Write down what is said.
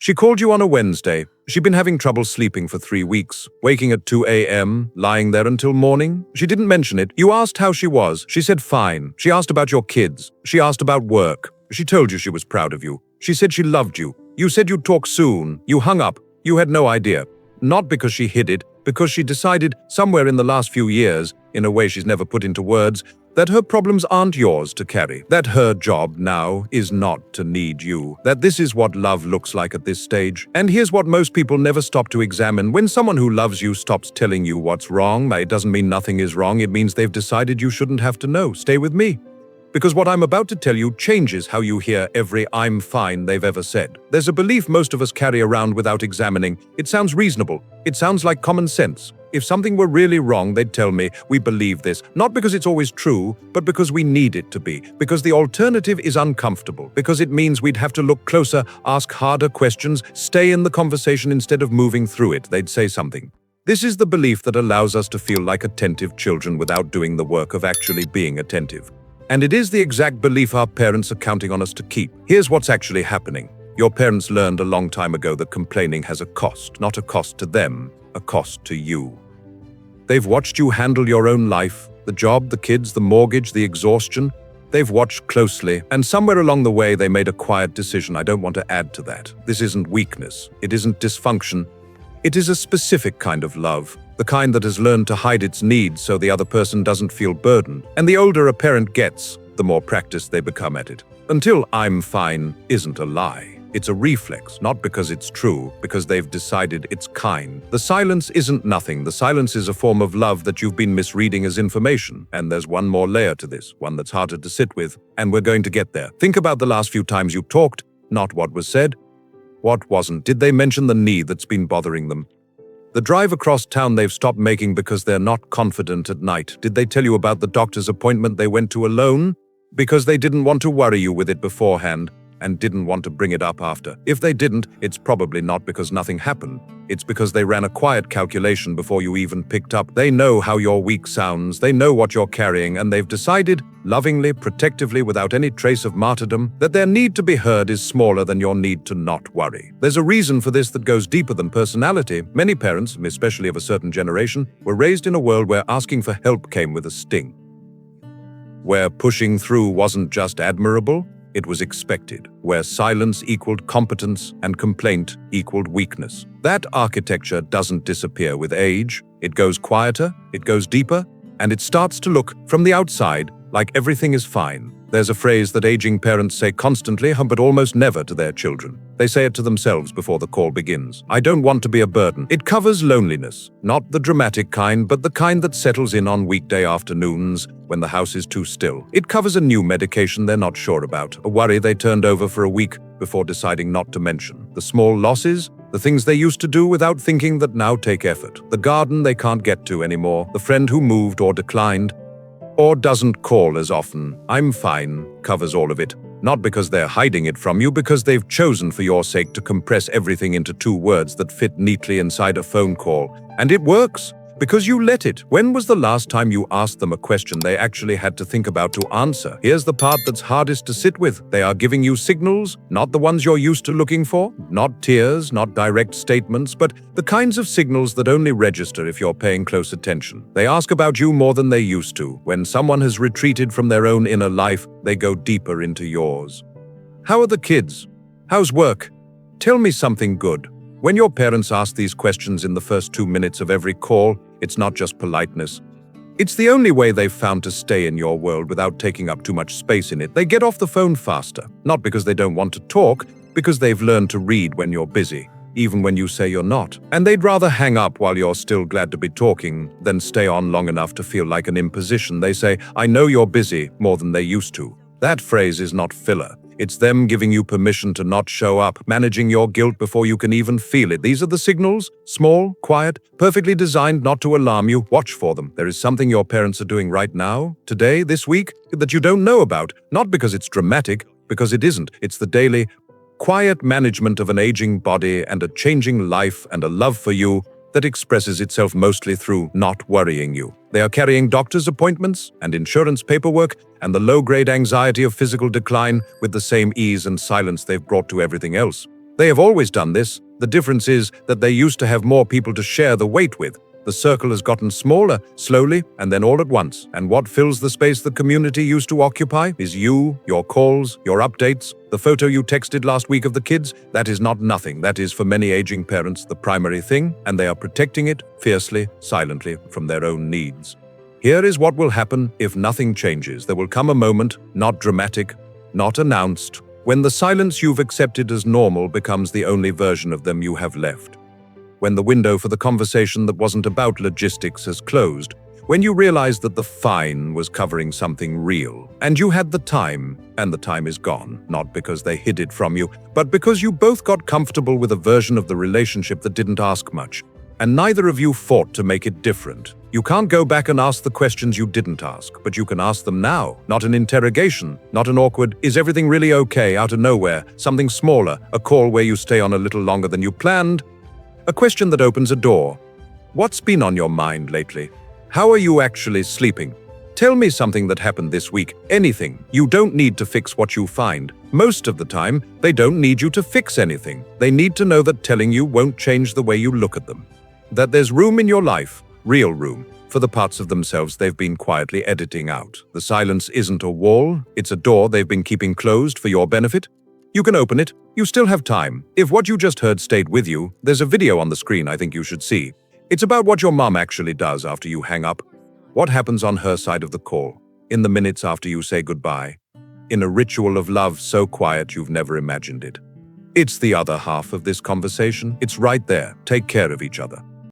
She called you on a Wednesday. She'd been having trouble sleeping for 3 weeks, waking at 2 a.m., lying there until morning. She didn't mention it. You asked how she was. She said fine. She asked about your kids. She asked about work. She told you she was proud of you. She said she loved you. You said you'd talk soon. You hung up. You had no idea. Not because she hid it, because she decided somewhere in the last few years, in a way she's never put into words, that her problems aren't yours to carry, that her job now is not to need you, that this is what love looks like at this stage. And here's what most people never stop to examine. When someone who loves you stops telling you what's wrong, it doesn't mean nothing is wrong, it means they've decided you shouldn't have to know. Stay with me. Because what I'm about to tell you changes how you hear every "I'm fine" they've ever said. There's a belief most of us carry around without examining. It sounds reasonable. It sounds like common sense. If something were really wrong, they'd tell me, we believe this, not because it's always true, but because we need it to be, because the alternative is uncomfortable, because it means we'd have to look closer, ask harder questions, stay in the conversation instead of moving through it. They'd say something. This is the belief that allows us to feel like attentive children without doing the work of actually being attentive. And it is the exact belief our parents are counting on us to keep. Here's what's actually happening. Your parents learned a long time ago that complaining has a cost, not a cost to them, a cost to you. They've watched you handle your own life, the job, the kids, the mortgage, the exhaustion. They've watched closely, and somewhere along the way they made a quiet decision. I don't want to add to that. This isn't weakness. It isn't dysfunction. It is a specific kind of love, the kind that has learned to hide its needs so the other person doesn't feel burdened. And the older a parent gets, the more practiced they become at it. Until "I'm fine" isn't a lie. It's a reflex, not because it's true, because they've decided it's kind. The silence isn't nothing. The silence is a form of love that you've been misreading as information. And there's one more layer to this, one that's harder to sit with, and we're going to get there. Think about the last few times you talked, not what was said, what wasn't. Did they mention the need that's been bothering them? The drive across town they've stopped making because they're not confident at night. Did they tell you about the doctor's appointment they went to alone? Because they didn't want to worry you with it beforehand, and didn't want to bring it up after. If they didn't, it's probably not because nothing happened. It's because they ran a quiet calculation before you even picked up. They know how your week sounds, they know what you're carrying, and they've decided, lovingly, protectively, without any trace of martyrdom, that their need to be heard is smaller than your need to not worry. There's a reason for this that goes deeper than personality. Many parents, especially of a certain generation, were raised in a world where asking for help came with a sting. Where pushing through wasn't just admirable, it was expected, where silence equaled competence and complaint equaled weakness. That architecture doesn't disappear with age. It goes quieter, it goes deeper, and it starts to look, from the outside, like everything is fine. There's a phrase that aging parents say constantly, but almost never to their children. They say it to themselves before the call begins. I don't want to be a burden. It covers loneliness, not the dramatic kind, but the kind that settles in on weekday afternoons when the house is too still. It covers a new medication they're not sure about, a worry they turned over for a week before deciding not to mention, the small losses, the things they used to do without thinking that now take effort, the garden they can't get to anymore, the friend who moved or declined, or doesn't call as often. "I'm fine" covers all of it. Not because they're hiding it from you, because they've chosen for your sake to compress everything into 2 words that fit neatly inside a phone call. And it works, because you let it. When was the last time you asked them a question they actually had to think about to answer? Here's the part that's hardest to sit with. They are giving you signals, not the ones you're used to looking for, not tears, not direct statements, but the kinds of signals that only register if you're paying close attention. They ask about you more than they used to. When someone has retreated from their own inner life, they go deeper into yours. How are the kids? How's work? Tell me something good. When your parents ask these questions in the first 2 minutes of every call, it's not just politeness. It's the only way they've found to stay in your world without taking up too much space in it. They get off the phone faster, not because they don't want to talk, because they've learned to read when you're busy, even when you say you're not. And they'd rather hang up while you're still glad to be talking than stay on long enough to feel like an imposition. They say, "I know you're busy," more than they used to. That phrase is not filler. It's them giving you permission to not show up, managing your guilt before you can even feel it. These are the signals, small, quiet, perfectly designed not to alarm you. Watch for them. There is something your parents are doing right now, today, this week, that you don't know about. Not because it's dramatic, because it isn't. It's the daily, quiet management of an aging body and a changing life and a love for you that expresses itself mostly through not worrying you. They are carrying doctor's appointments and insurance paperwork and the low-grade anxiety of physical decline with the same ease and silence they've brought to everything else. They have always done this. The difference is that they used to have more people to share the weight with. The circle has gotten smaller, slowly, and then all at once. And what fills the space the community used to occupy is you, your calls, your updates, the photo you texted last week of the kids. That is not nothing. That is, for many aging parents, the primary thing, and they are protecting it fiercely, silently, from their own needs. Here is what will happen if nothing changes. There will come a moment, not dramatic, not announced, when the silence you've accepted as normal becomes the only version of them you have left. When the window for the conversation that wasn't about logistics has closed. When you realize that the fine was covering something real, and you had the time, and the time is gone, not because they hid it from you, but because you both got comfortable with a version of the relationship that didn't ask much, and neither of you fought to make it different. You can't go back and ask the questions you didn't ask, but you can ask them now. Not an interrogation, not an awkward, "Is everything really okay?" out of nowhere, something smaller, a call where you stay on a little longer than you planned, a question that opens a door. What's been on your mind lately? How are you actually sleeping? Tell me something that happened this week. Anything. You don't need to fix what you find. Most of the time, they don't need you to fix anything. They need to know that telling you won't change the way you look at them. That there's room in your life, real room, for the parts of themselves they've been quietly editing out. The silence isn't a wall, it's a door they've been keeping closed for your benefit. You can open it. You still have time. If what you just heard stayed with you, there's a video on the screen I think you should see. It's about what your mom actually does after you hang up. What happens on her side of the call, in the minutes after you say goodbye, in a ritual of love so quiet you've never imagined it. It's the other half of this conversation. It's right there. Take care of each other.